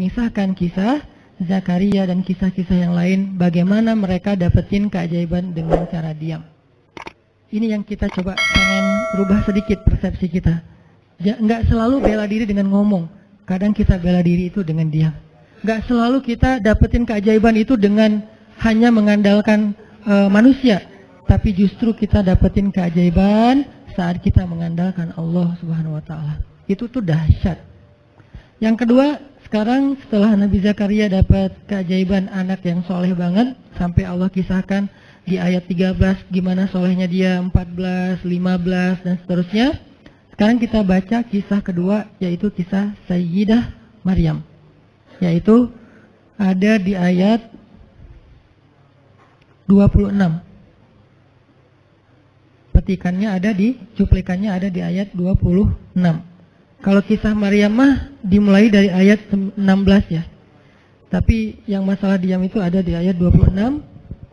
mengisahkan kisah Zakaria dan kisah-kisah yang lain, bagaimana mereka dapetin keajaiban dengan cara diam. Ini yang kita coba pengen rubah sedikit persepsi kita. Nggak selalu bela diri dengan ngomong, kadang kita bela diri itu dengan diam. Nggak selalu kita dapetin keajaiban itu dengan hanya mengandalkan manusia, tapi justru kita dapetin keajaiban saat kita mengandalkan Allah Subhanahu wa Ta'ala. Itu tuh dahsyat. Yang kedua, sekarang setelah Nabi Zakaria dapat keajaiban anak yang soleh banget, sampai Allah kisahkan di ayat 13 gimana solehnya dia, 14, 15 dan seterusnya. Sekarang kita baca kisah kedua, yaitu kisah Sayyidah Maryam, yaitu ada di ayat 26. Petikannya ada di, cuplikannya ada di ayat 26. Kalau kisah Maryam mah dimulai dari ayat 16 ya. Tapi yang masalah diam itu ada di ayat 26,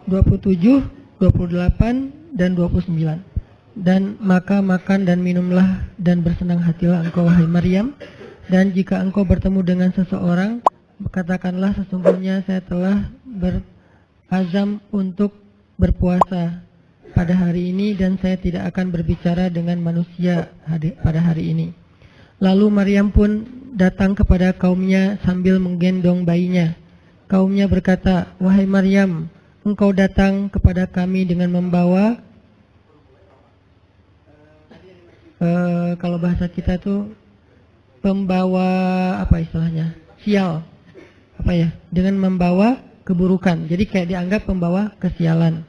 27, 28, dan 29. Dan maka makan dan minumlah dan bersenang hatilah engkau wahai Maryam. Dan jika engkau bertemu dengan seseorang, katakanlah sesungguhnya saya telah berazam untuk berpuasa pada hari ini dan saya tidak akan berbicara dengan manusia pada hari ini. Lalu Maryam pun datang kepada kaumnya sambil menggendong bayinya. Kaumnya berkata, wahai Maryam, engkau datang kepada kami dengan membawa, kalau bahasa kita tuh pembawa apa istilahnya, sial, apa ya, dengan membawa keburukan. Jadi kayak dianggap pembawa kesialan.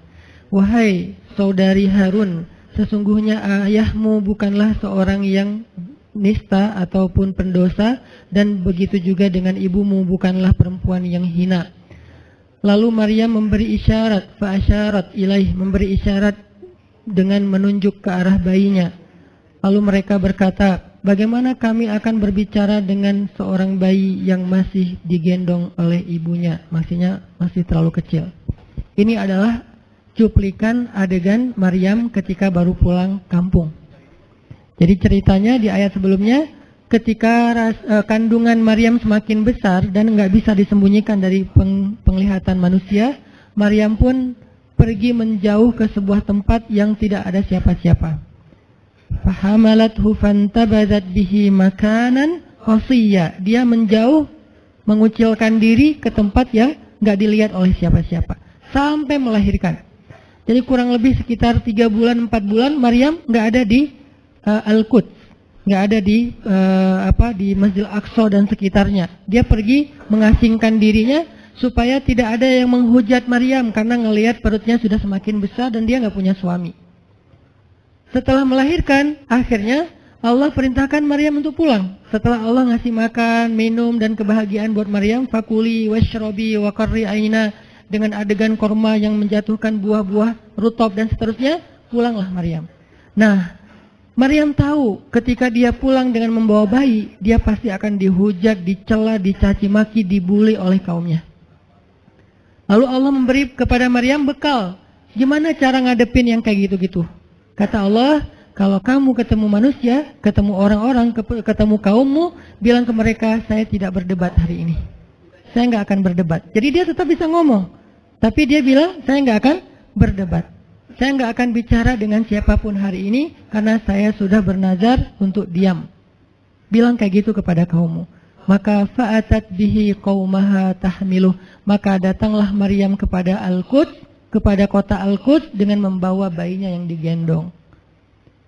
Wahai saudari Harun, sesungguhnya ayahmu bukanlah seorang yang nista ataupun pendosa, dan begitu juga dengan ibumu bukanlah perempuan yang hina. Lalu Maryam memberi isyarat, fa'asyarat ilaih, memberi isyarat dengan menunjuk ke arah bayinya. Lalu mereka berkata, bagaimana kami akan berbicara dengan seorang bayi yang masih digendong oleh ibunya, maksudnya masih terlalu kecil. Ini adalah cuplikan adegan Maryam ketika baru pulang kampung. Jadi ceritanya di ayat sebelumnya, ketika kandungan Maryam semakin besar dan nggak bisa disembunyikan dari penglihatan manusia, Maryam pun pergi menjauh ke sebuah tempat yang tidak ada siapa-siapa. Fahamalathu fantabadat bihi makanan qasiyya. Dia menjauh, mengucilkan diri ke tempat yang nggak dilihat oleh siapa-siapa sampai melahirkan. Jadi kurang lebih sekitar 3 bulan 4 bulan Maryam nggak ada di Al-Quds, nggak ada di di Masjid Al-Aqsa dan sekitarnya. Dia pergi mengasingkan dirinya supaya tidak ada yang menghujat Maryam karena ngelihat perutnya sudah semakin besar dan dia nggak punya suami. Setelah melahirkan, akhirnya Allah perintahkan Maryam untuk pulang. Setelah Allah ngasih makan, minum dan kebahagiaan buat Maryam, fakuli washrobi wa qarri aina, dengan adegan korma yang menjatuhkan buah-buah rutop dan seterusnya, pulanglah Maryam. Nah, Maryam tahu ketika dia pulang dengan membawa bayi, dia pasti akan dihujat, dicela, dicaci maki, dibully oleh kaumnya. Lalu Allah memberi kepada Maryam bekal. Gimana cara ngadepin yang kayak gitu-gitu? Kata Allah, kalau kamu ketemu manusia, ketemu orang-orang, ketemu kaummu, bilang ke mereka, saya tidak berdebat hari ini. Saya nggak akan berdebat. Jadi dia tetap bisa ngomong. Tapi dia bilang, saya nggak akan berdebat. Saya nggak akan bicara dengan siapapun hari ini karena saya sudah bernazar untuk diam. Bilang kayak gitu kepada kaummu. Maka fa'atat bihi qaumaha tahmiluh. Maka datanglah Maryam kepada Al-Quds, kepada kota Al-Quds dengan membawa bayinya yang digendong.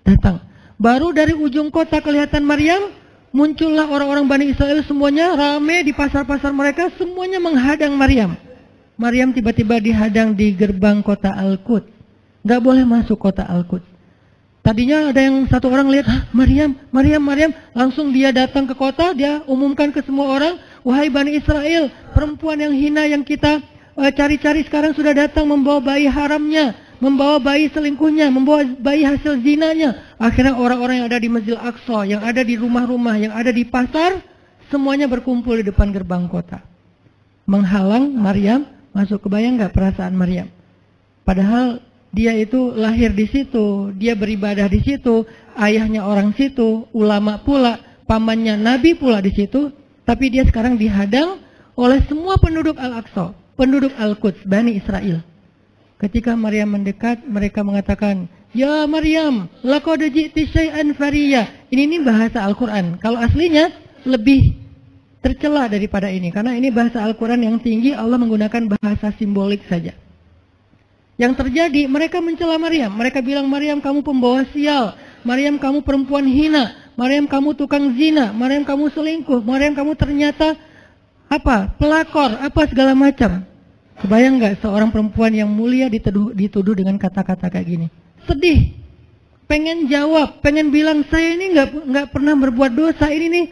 Datang. Baru dari ujung kota kelihatan Maryam, muncullah orang-orang Bani Israel semuanya rame di pasar-pasar mereka, semuanya menghadang Maryam. Maryam tiba-tiba dihadang di gerbang kota Al-Quds. Gak boleh masuk kota Al-Quds. Tadinya ada yang satu orang lihat, Maryam, langsung dia datang ke kota, dia umumkan ke semua orang, wahai Bani Israel, perempuan yang hina yang kita cari-cari sekarang sudah datang membawa bayi haramnya, membawa bayi selingkuhnya, membawa bayi hasil zinanya. Akhirnya orang-orang yang ada di Masjid Al-Aqsa, yang ada di rumah-rumah, yang ada di pasar, semuanya berkumpul di depan gerbang kota, menghalang Maryam masuk. Kebayang gak perasaan Maryam? Padahal dia itu lahir di situ, dia beribadah di situ, ayahnya orang situ, ulama pula, pamannya Nabi pula di situ, tapi dia sekarang dihadang oleh semua penduduk Al-Aqsa, penduduk Al-Quds, Bani Israel. Ketika Maryam mendekat, mereka mengatakan, "Ya Maryam, laqad ji'ti syai'an fariya." Ini bahasa Al-Quran. Kalau aslinya lebih tercela daripada ini, karena ini bahasa Al-Quran yang tinggi, Allah menggunakan bahasa simbolik saja. Yang terjadi, mereka mencela Maryam. Mereka bilang, "Maryam, kamu pembawa sial. Maryam, kamu perempuan hina. Maryam, kamu tukang zina. Maryam, kamu selingkuh. Maryam, kamu ternyata pelakor, segala macam." Kebayang nggak seorang perempuan yang mulia dituduh dengan kata-kata kayak gini? Sedih, pengen jawab, pengen bilang, "Saya ini nggak pernah berbuat dosa. Ini nih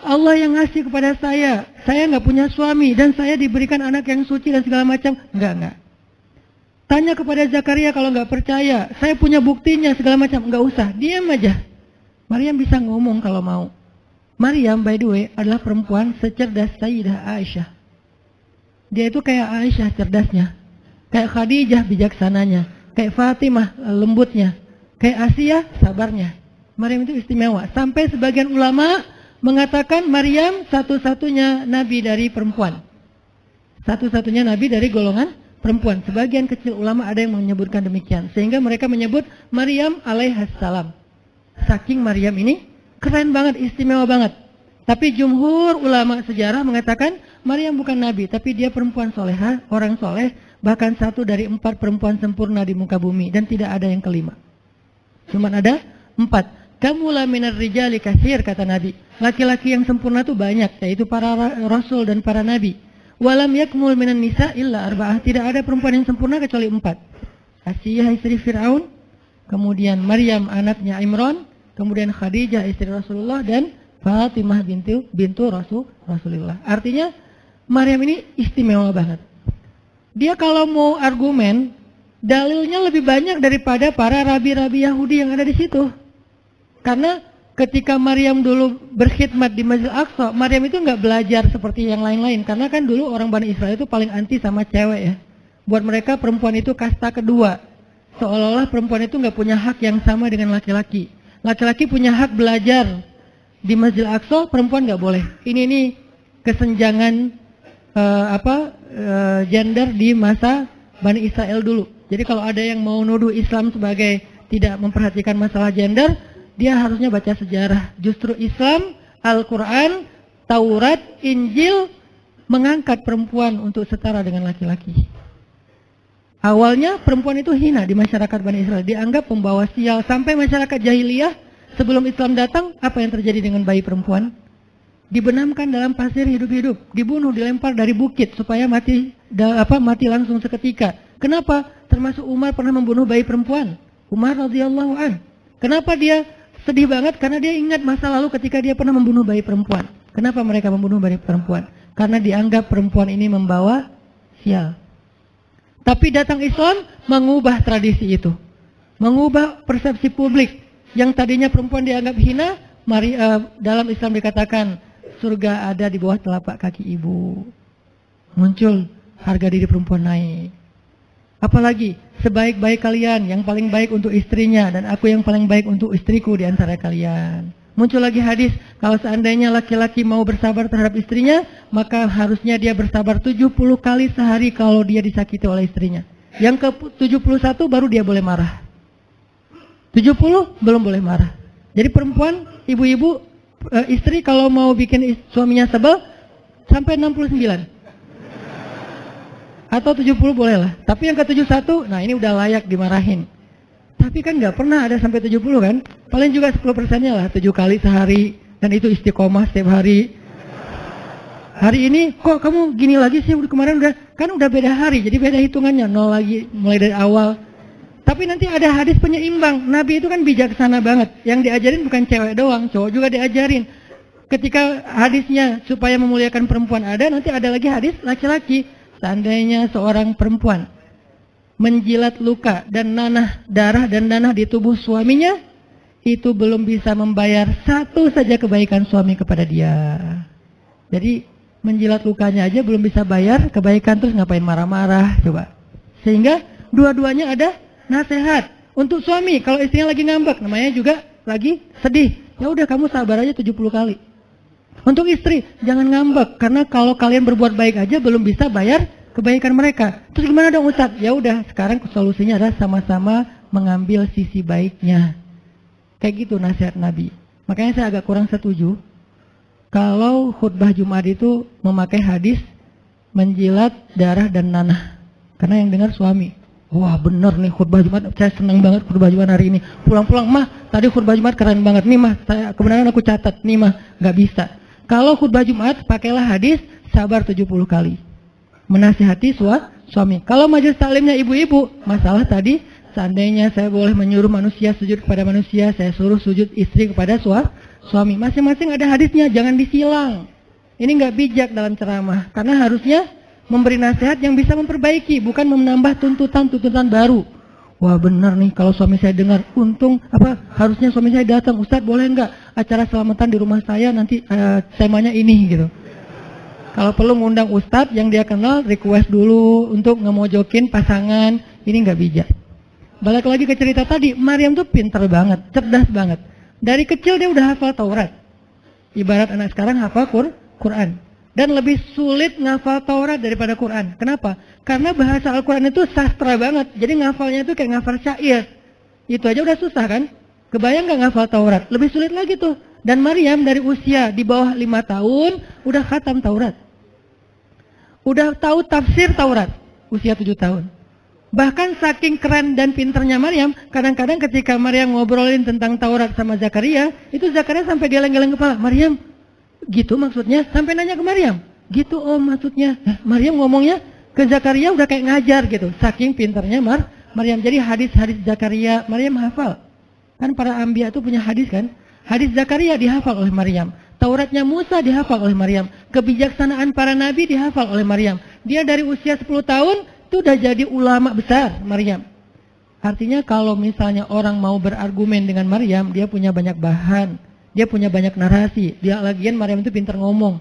Allah yang ngasih kepada saya. Saya nggak punya suami dan saya diberikan anak yang suci dan segala macam." Nggak. Tanya kepada Zakaria kalau nggak percaya. Saya punya buktinya segala macam. Nggak usah, diam aja. Maryam bisa ngomong kalau mau. Maryam, by the way, adalah perempuan secerdas Sayyidah Aisyah. Dia itu kayak Aisyah cerdasnya, kayak Khadijah bijaksananya, kayak Fatimah lembutnya, kayak Asia sabarnya. Maryam itu istimewa. Sampai sebagian ulama mengatakan Maryam satu-satunya nabi dari perempuan. Satu-satunya nabi dari golongan perempuan. Sebagian kecil ulama ada yang menyebutkan demikian. Sehingga mereka menyebut Maryam alaihassalam. Saking Maryam ini keren banget, istimewa banget. Tapi jumhur ulama sejarah mengatakan Maryam bukan nabi, tapi dia perempuan soleha, orang soleh, bahkan satu dari 4 perempuan sempurna di muka bumi, dan tidak ada yang kelima. Cuman ada 4. Kamula minar rijali katsir, kata Nabi. Laki-laki yang sempurna itu banyak, yaitu para rasul dan para nabi. Walam yakmul minan nisa illa arba'ah. Tidak ada perempuan yang sempurna kecuali 4. Asiyah istri Fir'aun, kemudian Maryam anaknya Imran, kemudian Khadijah istri Rasulullah, dan Fatimah bintu Rasulullah. Artinya Maryam ini istimewa banget. Dia kalau mau argumen, dalilnya lebih banyak daripada para rabi-rabi Yahudi yang ada di situ. Karena ketika Maryam dulu berkhidmat di Masjid Al-Aqsa, Maryam itu nggak belajar seperti yang lain-lain. Karena kan dulu orang Bani Israel itu paling anti sama cewek ya. Buat mereka perempuan itu kasta kedua. Seolah-olah perempuan itu nggak punya hak yang sama dengan laki-laki. Laki-laki punya hak belajar. Di Masjid Al-Aqsa perempuan nggak boleh. Ini kesenjangan gender di masa Bani Israel dulu. Jadi kalau ada yang mau nuduh Islam sebagai tidak memperhatikan masalah gender, dia harusnya baca sejarah. Justru Islam, Al-Quran, Taurat, Injil mengangkat perempuan untuk setara dengan laki-laki. Awalnya perempuan itu hina di masyarakat Bani Israel, dianggap pembawa sial. Sampai masyarakat jahiliyah sebelum Islam datang, apa yang terjadi dengan bayi perempuan? Dibenamkan dalam pasir hidup-hidup, dibunuh, dilempar dari bukit supaya mati langsung seketika. Kenapa? Termasuk Umar pernah membunuh bayi perempuan. Umar radhiyallahu an. Kenapa dia sedih banget? Karena dia ingat masa lalu ketika dia pernah membunuh bayi perempuan. Kenapa mereka membunuh bayi perempuan? Karena dianggap perempuan ini membawa sial. Tapi datang Islam mengubah tradisi itu, mengubah persepsi publik. Yang tadinya perempuan dianggap hina, dalam Islam dikatakan surga ada di bawah telapak kaki ibu. Muncul harga diri perempuan naik. Apalagi sebaik-baik kalian, yang paling baik untuk istrinya, dan aku yang paling baik untuk istriku di antara kalian. Muncul lagi hadis, kalau seandainya laki-laki mau bersabar terhadap istrinya, maka harusnya dia bersabar 70 kali sehari kalau dia disakiti oleh istrinya. Yang ke-71 baru dia boleh marah. 70 belum boleh marah. Jadi perempuan, ibu-ibu, istri kalau mau bikin suaminya sebel sampai 69. Atau 70 boleh lah. Tapi yang ke-71, nah ini udah layak dimarahin. Tapi kan nggak pernah ada sampai 70 kan. Paling juga 10%-nya lah, 7 kali sehari. Dan itu istiqomah setiap hari. Hari ini kok kamu gini lagi sih, kemarin udah beda hari. Jadi beda hitungannya, 0 lagi mulai dari awal. Tapi nanti ada hadis penyeimbang. Nabi itu kan bijaksana banget. Yang diajarin bukan cewek doang, cowok juga diajarin. Ketika hadisnya supaya memuliakan perempuan ada, nanti ada lagi hadis laki-laki. Seandainya seorang perempuan menjilat luka dan darah dan nanah di tubuh suaminya, itu belum bisa membayar satu saja kebaikan suami kepada dia. Jadi menjilat lukanya aja belum bisa bayar kebaikan, terus ngapain marah-marah coba. Sehingga dua-duanya ada nasihat untuk suami. Kalau istrinya lagi ngambek, namanya juga lagi sedih. Ya udah kamu sabar aja 70 kali. Untuk istri, jangan ngambek. Karena kalau kalian berbuat baik aja belum bisa bayar kebaikan mereka. Terus gimana dong Ustaz? Ya udah, sekarang solusinya adalah sama-sama mengambil sisi baiknya. Kayak gitu nasihat Nabi. Makanya saya agak kurang setuju kalau khutbah Jumat itu memakai hadis menjilat darah dan nanah. Karena yang dengar suami. Wah bener nih khutbah Jumat, saya senang banget khutbah Jumat hari ini. Pulang-pulang, mah tadi khutbah Jumat keren banget. Nih mah, kebenaran aku catat. Nih mah, gak bisa. Kalau khutbah Jumat, pakailah hadis sabar 70 kali. Menasihati suami. Kalau majelis taklimnya ibu-ibu, masalah tadi, seandainya saya boleh menyuruh manusia sujud kepada manusia, saya suruh sujud istri kepada suami. Masing-masing ada hadisnya, jangan disilang. Ini gak bijak dalam ceramah. Karena harusnya memberi nasihat yang bisa memperbaiki, bukan menambah tuntutan baru. Wah benar nih, kalau suami saya dengar, untung harusnya suami saya datang. Ustadz boleh nggak acara selamatan di rumah saya nanti temanya ini gitu. Kalau perlu ngundang ustadz yang dia kenal, request dulu untuk ngemojokin pasangan. Ini nggak bijak. Balik lagi ke cerita tadi, Maryam tuh pinter banget, cerdas banget. Dari kecil dia udah hafal Taurat. Ibarat anak sekarang hafal Quran. Dan lebih sulit ngafal Taurat daripada Quran. Kenapa? Karena bahasa Al-Quran itu sastra banget. Jadi ngafalnya itu kayak ngafal syair. Itu aja udah susah kan? Kebayang gak ngafal Taurat? Lebih sulit lagi tuh. Dan Maryam dari usia di bawah 5 tahun udah khatam Taurat. Udah tahu tafsir Taurat. Usia 7 tahun. Bahkan saking keren dan pinternya Maryam, kadang-kadang ketika Maryam ngobrolin tentang Taurat sama Zakaria, itu Zakaria sampai geleng-geleng kepala. Maryam, gitu maksudnya? Sampai nanya ke Maryam. Gitu om maksudnya. Maryam ngomongnya ke Zakaria udah kayak ngajar gitu. Saking pinternya Maryam. Jadi hadis-hadis Zakaria Maryam hafal. Kan para anbiya itu punya hadis kan. Hadis Zakaria dihafal oleh Maryam. Tauratnya Musa dihafal oleh Maryam. Kebijaksanaan para nabi dihafal oleh Maryam. Dia dari usia 10 tahun itu udah jadi ulama besar Maryam. Artinya kalau misalnya orang mau berargumen dengan Maryam, dia punya banyak bahan. Dia punya banyak narasi. Dia lagian Maryam itu pintar ngomong.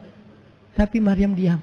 Tapi Maryam diam.